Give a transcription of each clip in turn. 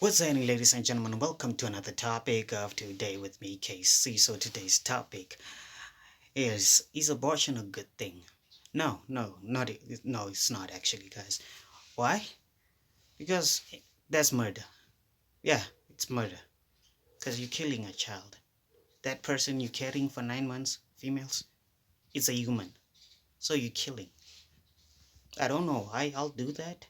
What's happening, ladies and gentlemen? Welcome to another topic of today with me, Cassey. So today's topic is abortion a good thing? No, no, not no, it's not actually, guys. Why? Because that's murder. Yeah, it's murder. Because you're killing a child. That person you're carrying for 9 months, females, is a human. So you're killing. I don't know why I'll do that.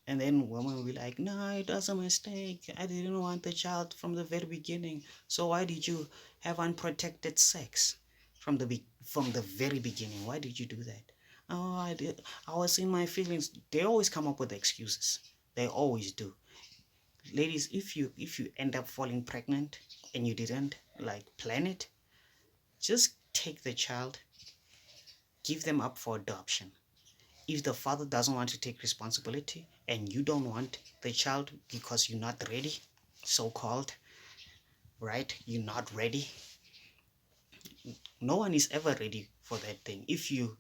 And then women will be like, no, it was a mistake. I didn't want the child from the very beginning. So why did you have unprotected sex from the very beginning? Why did you do that? Oh, I was in my feelings. They always come up with excuses. They always do. Ladies, if you end up falling pregnant and you didn't like plan it, just take the child, give them up for adoption. If the father doesn't want to take responsibility and you don't want the child because you're not ready, so-called, right? You're not ready. No one is ever ready for that thing. If you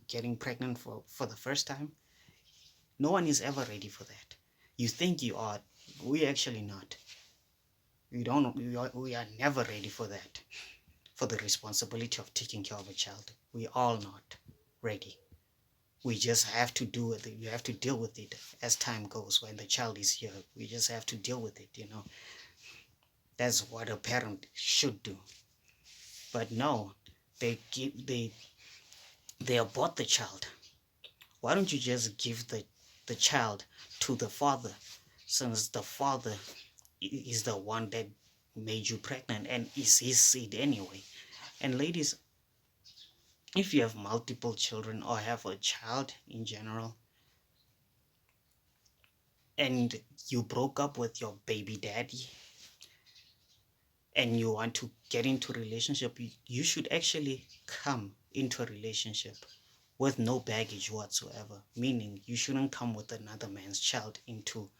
getting pregnant for the first time, no one is ever ready for that. You think you are. We actually not. We are never ready for that. For the responsibility of taking care of a child. We all not ready. We just have to do with it. You have to deal with it as time goes. When the child is here, we just have to deal with it. That's what a parent should do. But no, they abort the child. Why don't you just give the child to the father, since the father is the one that made you pregnant and is his seed anyway? And ladies, if you have multiple children or have a child in general, and you broke up with your baby daddy and you want to get into a relationship, you should actually come into a relationship with no baggage whatsoever. Meaning, you shouldn't come with another man's child into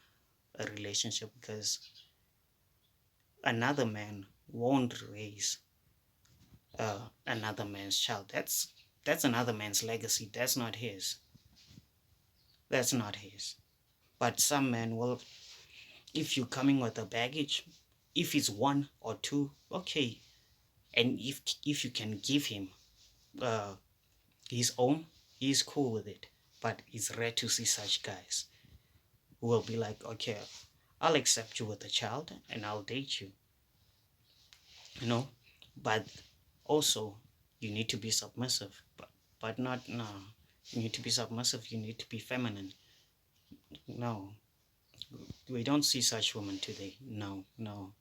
a relationship, because another man won't raise another man's child. That's another man's legacy. That's not his. That's not his. But some men will, if you're coming with a baggage, if it's one or two, okay. And if you can give him uh, his own, he's cool with it. But it's rare to see such guys who will be like, okay, I'll accept you with a child and I'll date you, you know. But also, you need to be submissive, but not, no. You need to be submissive. You need to be feminine. No, we don't see such women today. No, no.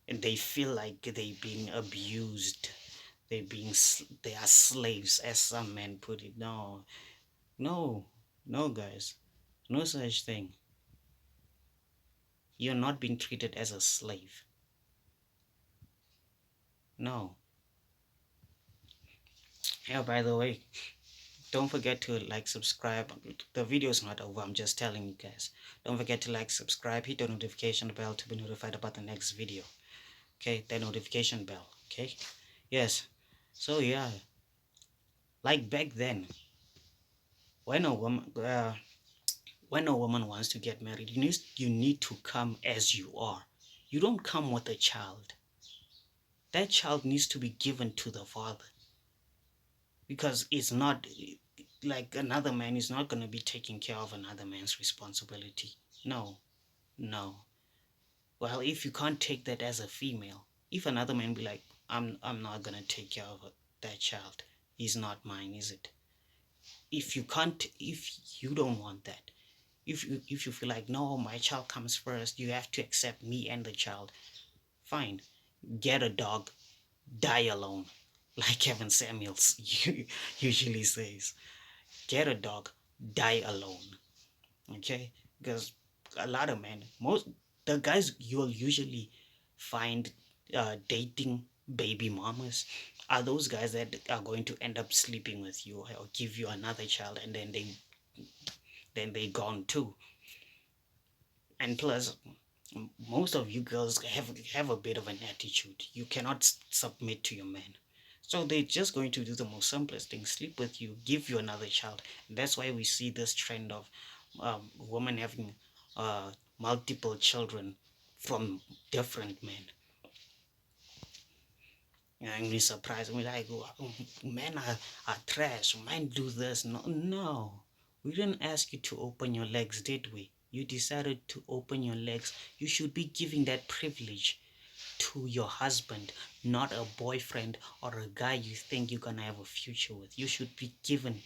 And they feel like they're being abused. They are slaves, as some men put it. No, no, no, guys, no such thing. You're not being treated as a slave. No. Yeah, by the way, don't forget to like, subscribe. The video is not over. I'm just telling you guys. Don't forget to like, subscribe, hit the notification bell to be notified about the next video. Okay, the notification bell. Okay. Yes. So yeah, like back then, when a woman wants to get married, you need to come as you are. You don't come with a child. That child needs to be given to the father, because it's not like another man is not going to be taking care of another man's responsibility. No, no. Well, if you can't take that as a female, if another man be like, I'm not going to take care of that child, he's not mine, is it? If you can't, if you don't want that, if you feel like, no, my child comes first, you have to accept me and the child, fine. Get a dog, die alone, like Kevin Samuels usually says. Get a dog, die alone. Okay? Because a lot of men, most the guys you'll usually find dating baby mamas are those guys that are going to end up sleeping with you or give you another child, and then they gone too. And plus, most of you girls have a bit of an attitude. You cannot submit to your man. So they're just going to do the most simplest thing: sleep with you, give you another child. And that's why we see this trend of women having multiple children from different men. And we surprised me like, "Oh, men are trash, men do this." No, we didn't ask you to open your legs, did we? You decided to open your legs. You should be giving that privilege to your husband, not a boyfriend or a guy you think you're gonna have a future with. You should be given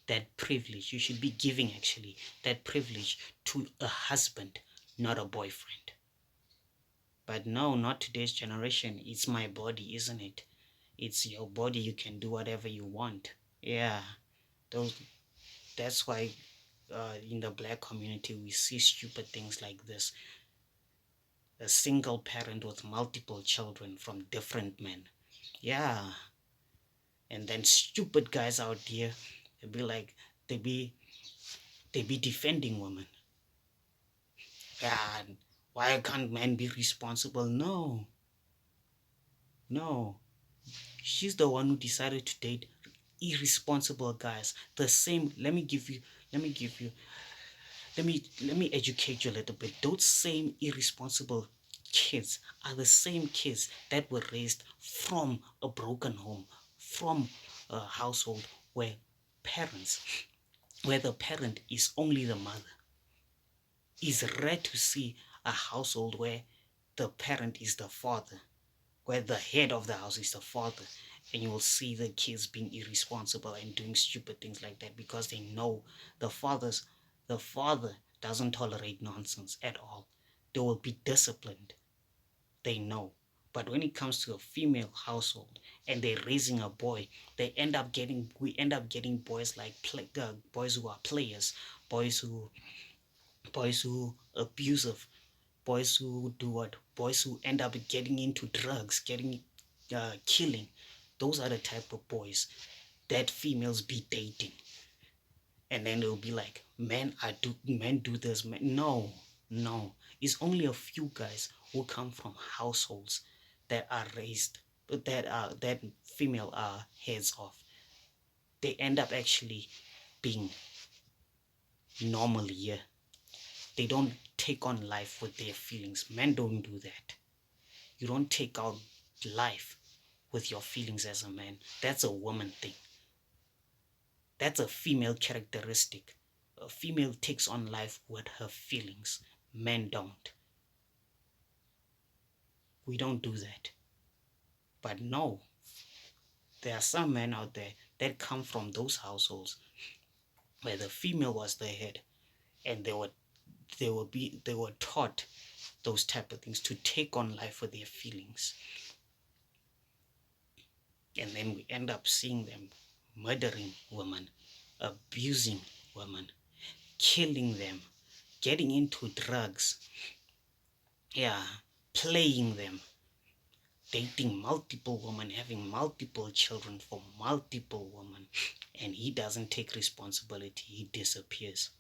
that privilege. You should be giving actually that privilege to a husband, not a boyfriend. But no, not today's generation. It's my body, isn't it? It's your body. You can do whatever you want. Yeah, those. That's why in the black community we see stupid things like this. A single parent with multiple children from different men. Yeah, and then stupid guys out there, they be like, they be defending women. Yeah, why can't men be responsible? No, she's the one who decided to date irresponsible guys. The same. Let me give you let me educate you a little bit. Those same irresponsible kids are the same kids that were raised from a broken home, from a household where parents where the parent is only the mother. It's rare to see a household where the parent is the father, where the head of the house is the father, and you will see the kids being irresponsible and doing stupid things like that because they know the father doesn't tolerate nonsense at all. They will be disciplined. They know. But when it comes to a female household and they're raising a boy, we end up getting boys like boys who are players, boys who abusive, boys who do what? Boys who end up getting into drugs, getting killing. Those are the type of boys that females be dating. And then they'll be like, men do this. No. It's only a few guys who come from households that are raised, that female are heads of. They end up actually being normally, yeah. They don't take on life with their feelings. Men don't do that. You don't take out life with your feelings as a man. That's a woman thing. That's a female characteristic. A female takes on life with her feelings. Men don't. We don't do that. But no, there are some men out there that come from those households where the female was the head, and they were taught those type of things to take on life with their feelings. And then we end up seeing them murdering women, abusing women, killing them, getting into drugs, yeah, playing them, dating multiple women, having multiple children for multiple women, and he doesn't take responsibility, he disappears.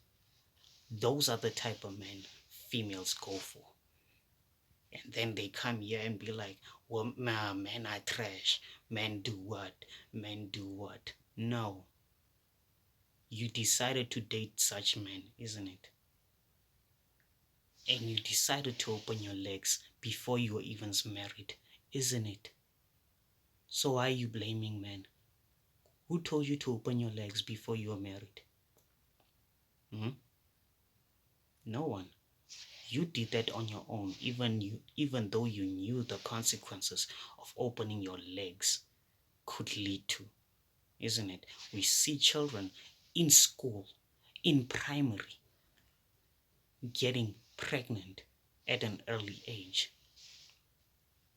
Those are the type of men females go for. And then they come here and be like, well, men are trash, men do what. No, you decided to date such men, isn't it? And you decided to open your legs before you were even married, isn't it? So why are you blaming men? Who told you to open your legs before you were married? No one. You did that on your own, even though you knew the consequences of opening your legs could lead to, isn't it? We see children in school, in primary, getting pregnant at an early age.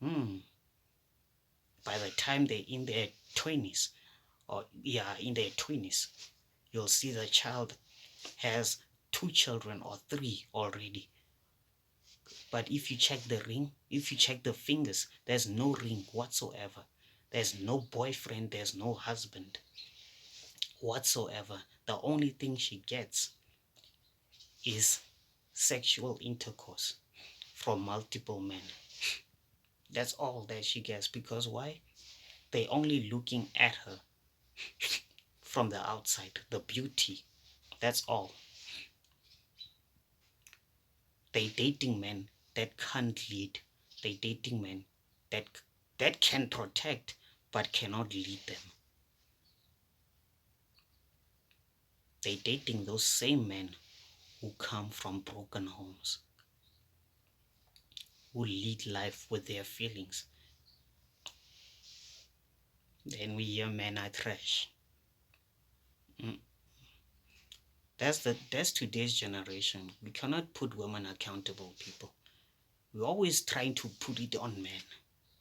By the time they're in their 20s, you'll see the child has 2 children or 3 already. But if you check the ring, if you check the fingers, there's no ring whatsoever. There's no boyfriend, there's no husband whatsoever. The only thing she gets is sexual intercourse from multiple men. That's all that she gets. Because why? They only looking at her from the outside, the beauty. That's all. They dating men that can't lead. They dating men that can protect but cannot lead them. They dating those same men who come from broken homes, who lead life with their feelings. Then we hear men are trash. Mm. That's today's generation. We cannot put women accountable, people. We're always trying to put it on men.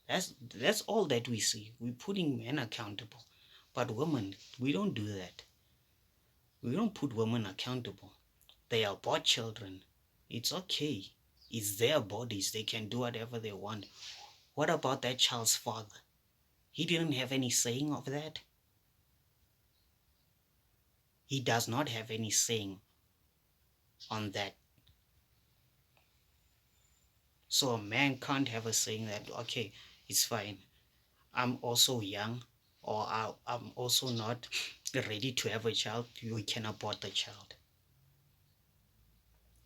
That's all that we see. We're putting men accountable. But women, we don't do that. We don't put women accountable. They are bought children. It's okay. It's their bodies. They can do whatever they want. What about that child's father? He didn't have any saying of that. He does not have any saying on that. So a man can't have a saying that, okay, it's fine. I'm also young, or I'm also not ready to have a child. We can abort the child.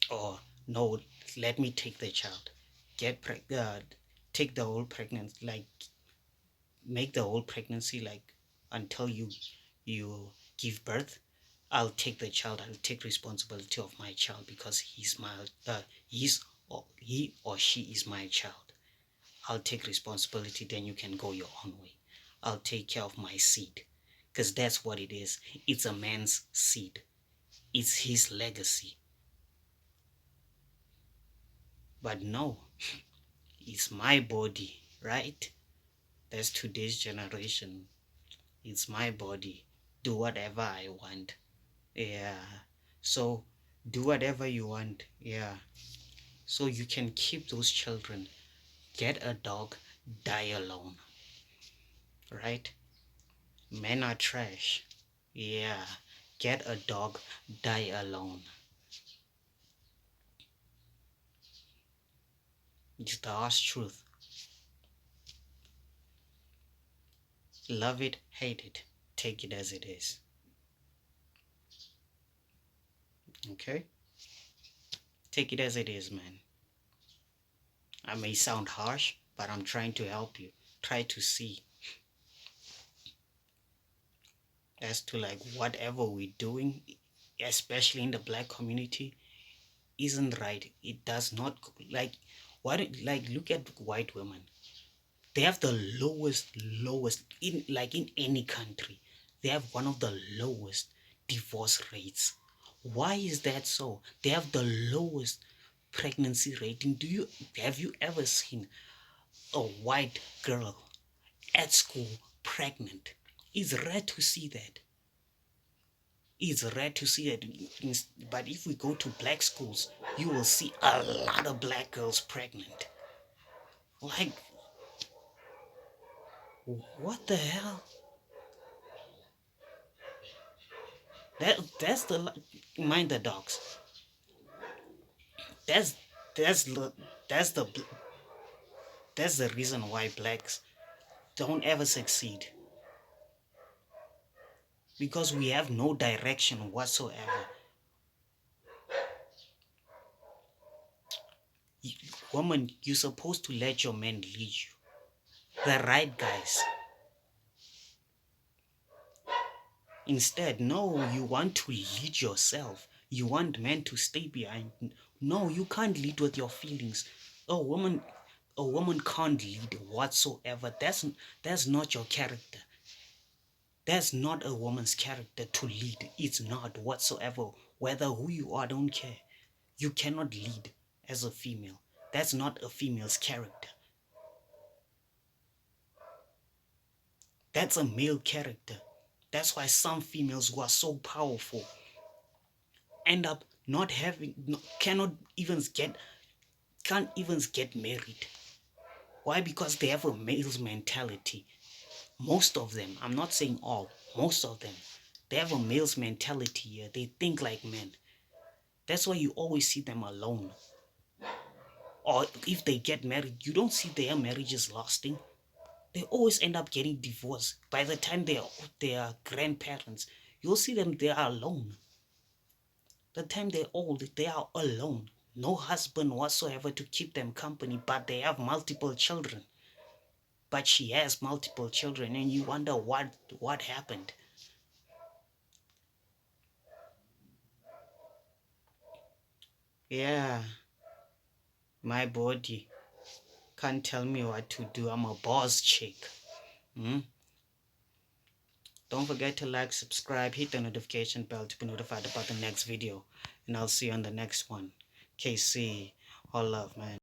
Or no, let me take the child. Take the whole pregnancy, like make the whole pregnancy, like until you give birth. I'll take the child. I'll take responsibility of my child because he or she is my child. I'll take responsibility. Then you can go your own way. I'll take care of my seed, because that's what it is. It's a man's seed. It's his legacy. But no, it's my body, right? That's today's generation. It's my body. Do whatever I want. Yeah. So do whatever you want. Yeah. So you can keep those children. Get a dog, die alone. Right? Men are trash. Yeah. Get a dog, die alone. It's the harsh truth. Love it, hate it. Take it as it is. Okay? Take it as it is, man. I may sound harsh, but I'm trying to help you. Try to see as to like whatever we're doing, especially in the black community, isn't right. It does not like look at white women. They have the lowest in any country. They have one of the lowest divorce rates. Why is that so? They have the lowest pregnancy rating. Have you ever seen a white girl at school pregnant? It's rare to see that. It's rare to see that. But if we go to black schools, you will see a lot of black girls pregnant. Like, what the hell? That's the mind the dogs. That's that's the that's the that's the reason why blacks don't ever succeed, because we have no direction whatsoever. Woman, you're supposed to let your men lead you, the right guys. Instead, no, you want to lead yourself. You want men to stay behind. No, you can't lead with your feelings. A woman can't lead whatsoever. That's not your character. That's not a woman's character to lead. It's not whatsoever. Whether who you are, I don't care. You cannot lead as a female. That's not a female's character. That's a male character. That's why some females who are so powerful end up not having, can't even get married. Why? Because they have a male's mentality. Most of them, I'm not saying all, most of them, they have a male's mentality here. They think like men. That's why you always see them alone. Or if they get married, you don't see their marriages lasting. They always end up getting divorced. By the time they are grandparents, you'll see them, they are alone. The time they're old, they are alone. no husband whatsoever to keep them company, but they have multiple children. But she has multiple children, and you wonder what happened. Yeah, my body can't tell me what to do. I'm a boss chick. Don't forget to like, subscribe, hit the notification bell to be notified about the next video. And I'll see you on the next one. Cassey, all love, man.